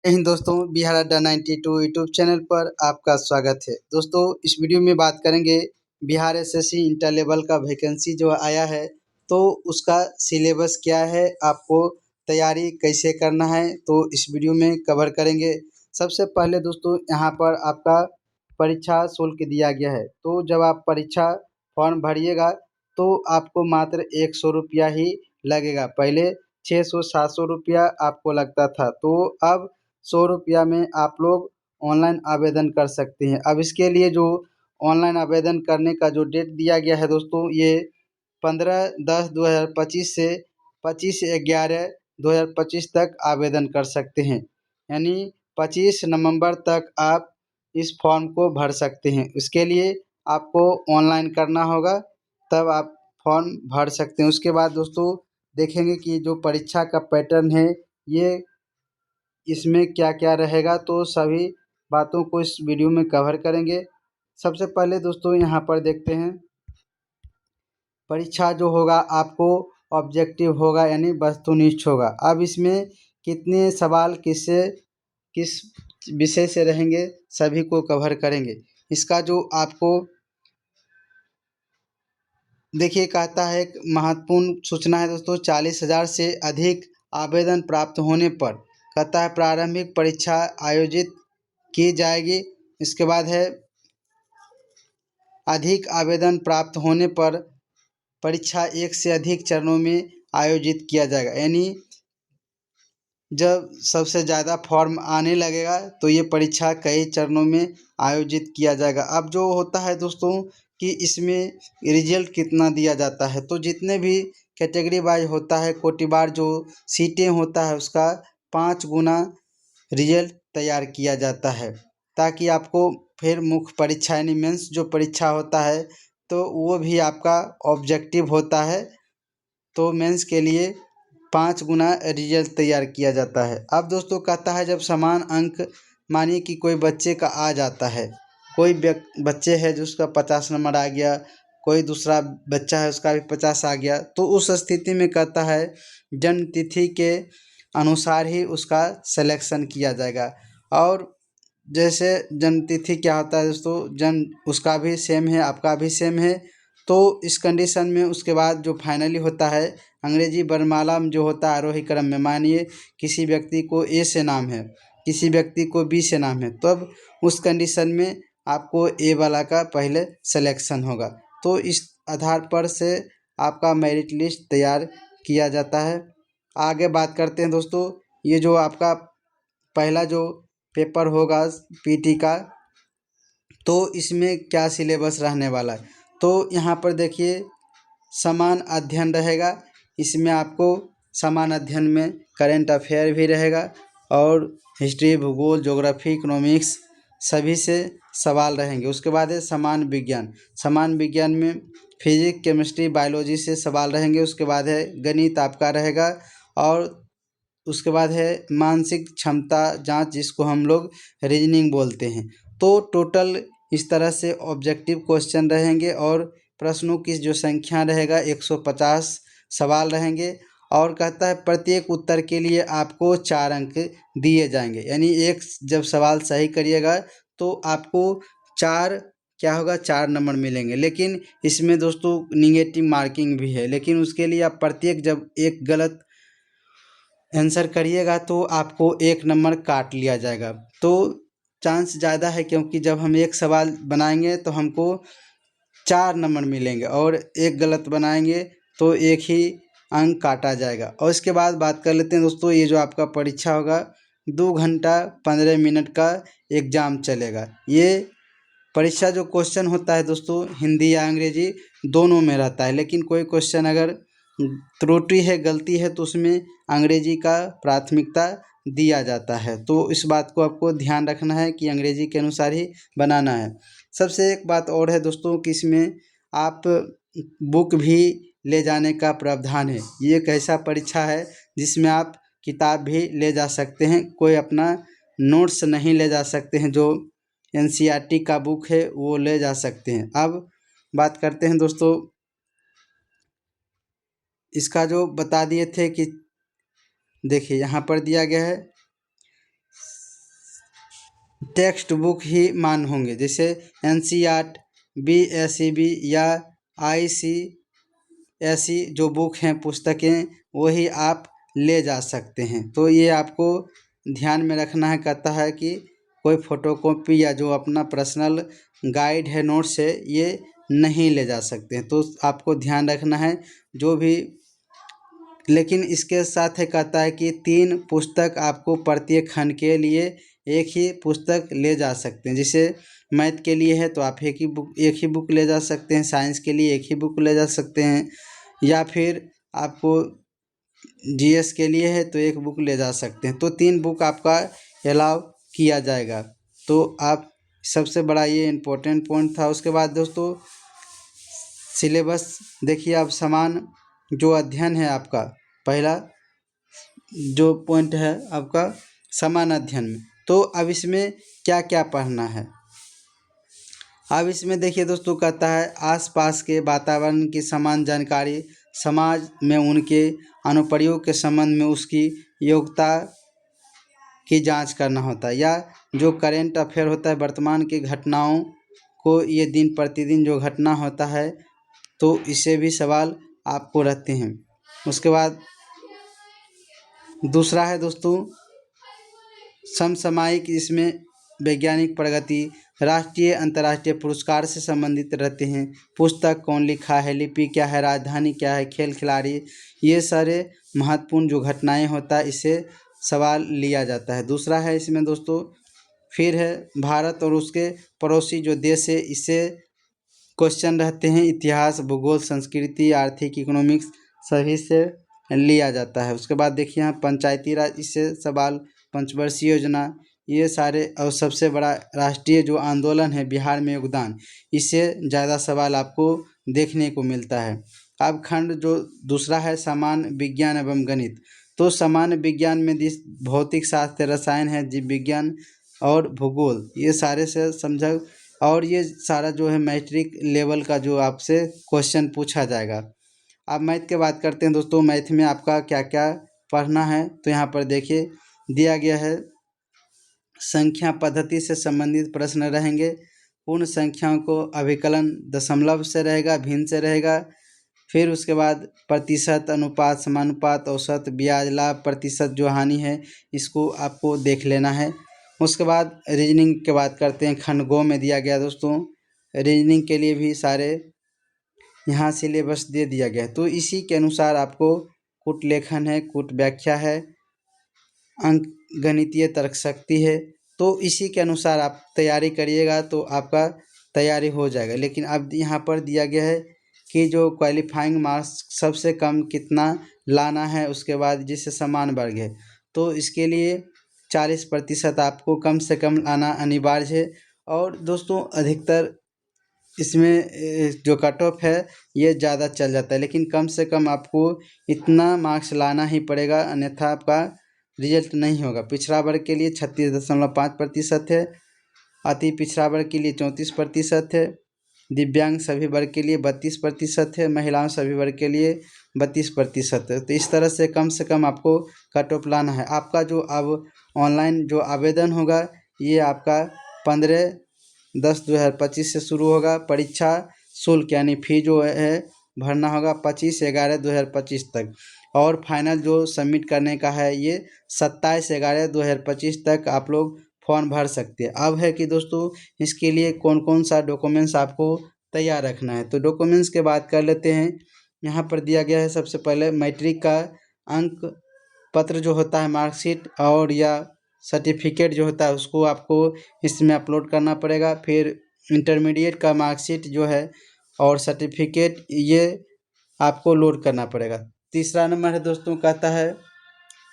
जय हिंद दोस्तों, बिहार अड्डा 92 यूट्यूब चैनल पर आपका स्वागत है। दोस्तों, इस वीडियो में बात करेंगे बिहार एसएससी इंटर लेवल का वैकेंसी जो आया है, तो उसका सिलेबस क्या है, आपको तैयारी कैसे करना है, तो इस वीडियो में कवर करेंगे। सबसे पहले दोस्तों, यहाँ पर आपका परीक्षा शुल्क दिया गया है। तो जब आप परीक्षा फॉर्म भरिएगा तो आपको मात्र 100 रुपया ही लगेगा। पहले 600-700 रुपया आपको लगता था, तो अब 100 रुपया में आप लोग ऑनलाइन आवेदन कर सकते हैं। अब इसके लिए जो ऑनलाइन आवेदन करने का जो डेट दिया गया है दोस्तों, ये 15/10/2025 से 25/11/2025 तक आवेदन कर सकते हैं। यानी 25 नवंबर तक आप इस फॉर्म को भर सकते हैं। इसके लिए आपको ऑनलाइन करना होगा, तब आप फॉर्म भर सकते हैं। उसके बाद दोस्तों देखेंगे कि जो परीक्षा का पैटर्न है, ये इसमें क्या क्या रहेगा, तो सभी बातों को इस वीडियो में कवर करेंगे। सबसे पहले दोस्तों यहाँ पर देखते हैं, परीक्षा जो होगा आपको ऑब्जेक्टिव होगा, यानी वस्तुनिष्ठ होगा। अब इसमें कितने सवाल किस विषय से रहेंगे, सभी को कवर करेंगे। इसका जो आपको देखिए कहता है, एक महत्वपूर्ण सूचना है दोस्तों, 40,000 से अधिक आवेदन प्राप्त होने पर कहता है प्रारंभिक परीक्षा आयोजित की जाएगी। इसके बाद है अधिक आवेदन प्राप्त होने पर परीक्षा एक से अधिक चरणों में आयोजित किया जाएगा। यानी जब सबसे ज़्यादा फॉर्म आने लगेगा तो ये परीक्षा कई चरणों में आयोजित किया जाएगा। अब जो होता है दोस्तों कि इसमें रिजल्ट कितना दिया जाता है, तो जितने भी कैटेगरी वाइज होता है, कोटिवार जो सीटें होता है, उसका 5 गुना रिजल्ट तैयार किया जाता है, ताकि आपको फिर मुख्य परीक्षा यानी मेंस जो परीक्षा होता है, तो वो भी आपका ऑब्जेक्टिव होता है। तो मेंस के लिए 5 गुना रिजल्ट तैयार किया जाता है। अब दोस्तों कहता है, जब समान अंक मानिए कि कोई बच्चे का आ जाता है, कोई बच्चे है जिसका 50 नंबर आ गया, कोई दूसरा बच्चा है उसका भी 50 आ गया, तो उस स्थिति में कहता है जन्म तिथि के अनुसार ही उसका सिलेक्शन किया जाएगा। और जैसे जन्म तिथि क्या होता है दोस्तों, जन्म उसका भी सेम है, आपका भी सेम है, तो इस कंडीशन में उसके बाद जो फाइनली होता है अंग्रेजी वर्णमाला में जो होता है आरोही क्रम में, मानिए किसी व्यक्ति को ए से नाम है, किसी व्यक्ति को बी से नाम है, तब उस कंडीशन में आपको ए वाला का पहले सिलेक्शन होगा। तो इस आधार पर से आपका मेरिट लिस्ट तैयार किया जाता है। आगे बात करते हैं दोस्तों, ये जो आपका पहला जो पेपर होगा पीटी का, तो इसमें क्या सिलेबस रहने वाला है, तो यहाँ पर देखिए समान अध्ययन रहेगा। इसमें आपको समान अध्ययन में करेंट अफेयर भी रहेगा और हिस्ट्री, भूगोल, ज्योग्राफी, इकोनॉमिक्स सभी से सवाल रहेंगे। उसके बाद है समान विज्ञान, समान विज्ञान में फिजिक्स, केमिस्ट्री, बायोलॉजी से सवाल रहेंगे। उसके बाद है गणित आपका रहेगा, और उसके बाद है मानसिक क्षमता जांच, जिसको हम लोग रीजनिंग बोलते हैं। तो टोटल इस तरह से ऑब्जेक्टिव क्वेश्चन रहेंगे, और प्रश्नों की जो संख्या रहेगा 150 सवाल रहेंगे। और कहता है प्रत्येक उत्तर के लिए आपको 4 अंक दिए जाएंगे। यानी एक जब सवाल सही करिएगा तो आपको 4 क्या होगा, 4 नंबर मिलेंगे। लेकिन इसमें दोस्तों निगेटिव मार्किंग भी है, लेकिन उसके लिए आप प्रत्येक जब एक गलत आंसर करिएगा तो आपको 1 नंबर काट लिया जाएगा। तो चांस ज़्यादा है, क्योंकि जब हम एक सवाल बनाएंगे तो हमको 4 नंबर मिलेंगे, और एक गलत बनाएंगे तो एक ही अंक काटा जाएगा। और इसके बाद बात कर लेते हैं दोस्तों, ये जो आपका परीक्षा होगा 2 घंटा 15 मिनट का एग्ज़ाम चलेगा। ये परीक्षा जो क्वेश्चन होता है दोस्तों, हिंदी या अंग्रेजी दोनों में रहता है, लेकिन कोई क्वेश्चन अगर त्रुटि है, गलती है, तो उसमें अंग्रेजी का प्राथमिकता दिया जाता है। तो इस बात को आपको ध्यान रखना है कि अंग्रेजी के अनुसार ही बनाना है। सबसे एक बात और है दोस्तों कि इसमें आप बुक भी ले जाने का प्रावधान है। ये एक ऐसा परीक्षा है जिसमें आप किताब भी ले जा सकते हैं, कोई अपना नोट्स नहीं ले जा सकते हैं। जो एनसीईआरटी का बुक है वो ले जा सकते हैं। अब बात करते हैं दोस्तों, इसका जो बता दिए थे कि देखिए यहाँ पर दिया गया है टेक्स्ट बुक ही मान होंगे, जैसे NCERT, BSEB या ICSE जो बुक हैं, पुस्तकें, वही आप ले जा सकते हैं। तो ये आपको ध्यान में रखना है। कहता है कि कोई फ़ोटोकॉपी या जो अपना पर्सनल गाइड है, नोट्स है, ये नहीं ले जा सकते हैं। तो आपको ध्यान रखना है जो भी। लेकिन इसके साथ है कहता है कि 3 पुस्तक आपको प्रत्येक खंड के लिए एक ही पुस्तक ले जा सकते हैं। जैसे मैथ के लिए है तो आप एक ही बुक ले जा सकते हैं, साइंस के लिए एक ही बुक ले जा सकते हैं, या फिर आपको GS के लिए है तो एक बुक ले जा सकते हैं। तो 3 बुक आपका अलाउ किया जाएगा। तो आप सबसे बड़ा ये इम्पोर्टेंट पॉइंट था। उसके बाद दोस्तों सिलेबस देखिए, आप समान जो अध्ययन है आपका, पहला जो पॉइंट है आपका समान अध्ययन में, तो अब इसमें क्या क्या पढ़ना है। अब इसमें देखिए दोस्तों, कहता है आसपास के वातावरण की समान जानकारी, समाज में उनके अनुप्रयोग के संबंध में उसकी योग्यता की जांच करना होता है, या जो करेंट अफेयर होता है, वर्तमान की घटनाओं को, ये दिन प्रतिदिन जो घटना होता है, तो इससे भी सवाल आपको रहते हैं। उसके बाद दूसरा है दोस्तों समसामयिक, इसमें वैज्ञानिक प्रगति, राष्ट्रीय अंतर्राष्ट्रीय पुरस्कार से संबंधित रहते हैं। पुस्तक कौन लिखा है, लिपि क्या है, राजधानी क्या है, खेल खिलाड़ी, ये सारे महत्वपूर्ण जो घटनाएं होता है, इससे सवाल लिया जाता है। दूसरा है इसमें दोस्तों, फिर है भारत और उसके पड़ोसी जो देश है, इससे क्वेश्चन रहते हैं। इतिहास, भूगोल, संस्कृति, आर्थिक, इकोनॉमिक्स, सभी से लिया जाता है। उसके बाद देखिए यहाँ पंचायती राज, इससे सवाल, पंचवर्षीय योजना, ये सारे, और सबसे बड़ा राष्ट्रीय जो आंदोलन है बिहार में योगदान, इससे ज़्यादा सवाल आपको देखने को मिलता है। अब खंड जो दूसरा है सामान्य विज्ञान एवं गणित, तो सामान्य विज्ञान में भौतिक शास्त्र, रसायन है, जीव विज्ञान और भूगोल, ये सारे से समझा। और ये सारा जो है मैट्रिक लेवल का जो आपसे क्वेश्चन पूछा जाएगा। अब मैथ की बात करते हैं दोस्तों, मैथ में आपका क्या क्या पढ़ना है। तो यहाँ पर देखिए दिया गया है, संख्या पद्धति से संबंधित प्रश्न रहेंगे। पूर्ण संख्याओं को अभिकलन दशमलव से रहेगा, भिन्न से रहेगा। फिर उसके बाद प्रतिशत, अनुपात, समानुपात, औसत, ब्याज, लाभ, प्रतिशत जो हानि है, इसको आपको देख लेना है। उसके बाद रीजनिंग की बात करते हैं, खंड गो में दिया गया दोस्तों। रीजनिंग के लिए भी सारे यहाँ सिलेबस दे दिया गया है। तो इसी के अनुसार आपको कूट लेखन है, कूट व्याख्या है, अंक गणितीय तर्क शक्ति है, तो इसी के अनुसार आप तैयारी करिएगा तो आपका तैयारी हो जाएगा। लेकिन अब यहाँ पर दिया गया है कि जो क्वालिफाइंग मार्क्स सबसे कम कितना लाना है, उसके बाद जिससे समान वर्ग है, तो इसके लिए 40% आपको कम से कम लाना अनिवार्य है। और दोस्तों अधिकतर इसमें जो कट ऑफ है ये ज़्यादा चल जाता है, लेकिन कम से कम आपको इतना मार्क्स लाना ही पड़ेगा, अन्यथा आपका रिजल्ट नहीं होगा। पिछड़ा वर्ग के लिए 36.5% है, अति पिछड़ा वर्ग के लिए 34% है, दिव्यांग सभी वर्ग के लिए 32% है, महिलाओं सभी वर्ग के लिए 32% है। तो इस तरह से कम आपको कट ऑफ लाना है। आपका जो अब ऑनलाइन जो आवेदन होगा, ये आपका 15/10/2025 से शुरू होगा। परीक्षा शुल्क यानी फ़ी जो है भरना होगा 25/11/2025 तक, और फाइनल जो सबमिट करने का है ये 27/11/2025 तक आप लोग फॉर्म भर सकते हैं। अब है कि दोस्तों इसके लिए कौन कौन सा डॉक्यूमेंट्स आपको तैयार रखना है। तो डॉक्यूमेंट्स के बात कर लेते हैं। यहाँ पर दिया गया है सबसे पहले मैट्रिक का अंक पत्र जो होता है, मार्कशीट और या सर्टिफिकेट जो होता है, उसको आपको इसमें अपलोड करना पड़ेगा। फिर इंटरमीडिएट का मार्कशीट जो है और सर्टिफिकेट, ये आपको लोड करना पड़ेगा। तीसरा नंबर है दोस्तों, कहता है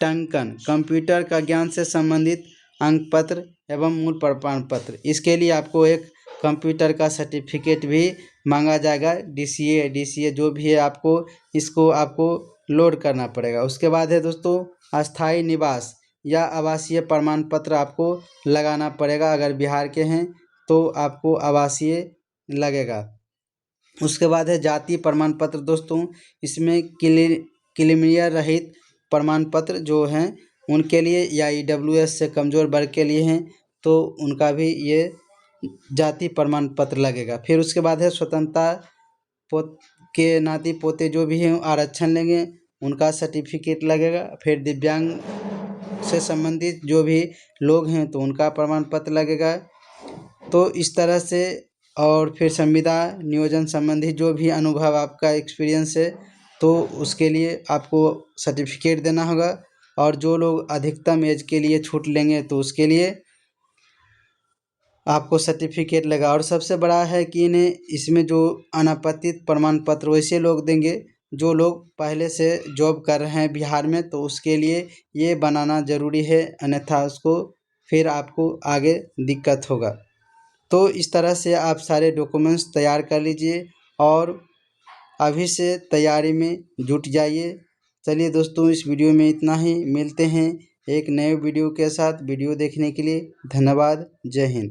टंकन, कंप्यूटर का ज्ञान से संबंधित अंक पत्र एवं मूल प्रमाण पत्र। इसके लिए आपको एक कंप्यूटर का सर्टिफिकेट भी मांगा जाएगा, DCA जो भी है, आपको इसको आपको लोड करना पड़ेगा। उसके बाद है दोस्तों अस्थाई निवास या आवासीय प्रमाण पत्र आपको लगाना पड़ेगा। अगर बिहार के हैं तो आपको आवासीय लगेगा। उसके बाद है जाति प्रमाण पत्र दोस्तों, इसमें क्लीनियर रहित प्रमाण पत्र जो हैं उनके लिए, या EWS से कमज़ोर वर्ग के लिए हैं, तो उनका भी ये जाति प्रमाण पत्र लगेगा। फिर उसके बाद है स्वतंत्रता के नाती पोते जो भी हैं आरक्षण लेंगे, उनका सर्टिफिकेट लगेगा। फिर दिव्यांग से संबंधित जो भी लोग हैं तो उनका प्रमाण पत्र लगेगा। तो इस तरह से, और फिर संविदा नियोजन संबंधी जो भी अनुभव आपका एक्सपीरियंस है तो उसके लिए आपको सर्टिफिकेट देना होगा। और जो लोग अधिकतम एज के लिए छूट लेंगे तो उसके लिए आपको सर्टिफिकेट लगा। और सबसे बड़ा है कि इन्हें इसमें जो अनापत्तित प्रमाण पत्र वैसे लोग देंगे जो लोग पहले से जॉब कर रहे हैं बिहार में, तो उसके लिए ये बनाना ज़रूरी है, अन्यथा उसको फिर आपको आगे दिक्कत होगा। तो इस तरह से आप सारे डॉक्यूमेंट्स तैयार कर लीजिए और अभी से तैयारी में जुट जाइए। चलिए दोस्तों, इस वीडियो में इतना ही। मिलते हैं एक नए वीडियो के साथ। वीडियो देखने के लिए धन्यवाद। जय हिंद।